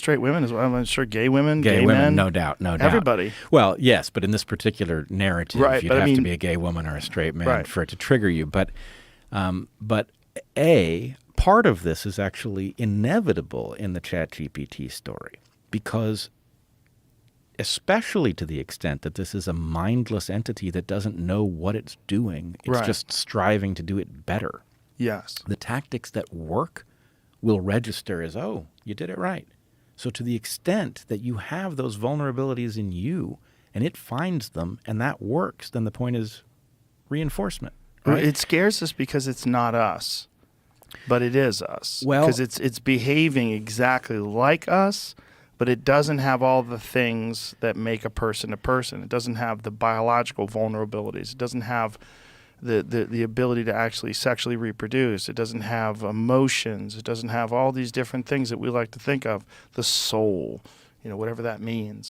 straight women as well. I'm sure gay women, Gay gay women, men. no doubt, no doubt. Everybody. Well, yes, but in this particular narrative, Right, you'd but I have to mean- be a gay woman or a straight man Right. for it to trigger you. But part of this is actually inevitable in the ChatGPT story, because especially to the extent that this is a mindless entity that doesn't know what it's doing, it's Right. just striving to do it better. Yes. The tactics that work will register as, oh, you did it right. So to the extent that you have those vulnerabilities in you and it finds them and that works, then the point is reinforcement. Right? It scares us because it's not us, but it is us. Well- because it's behaving exactly like us, but it doesn't have all the things that make a person a person. It doesn't have the biological vulnerabilities. It doesn't have the ability to actually sexually reproduce. It doesn't have emotions. It doesn't have all these different things that we like to think of. The soul, whatever that means.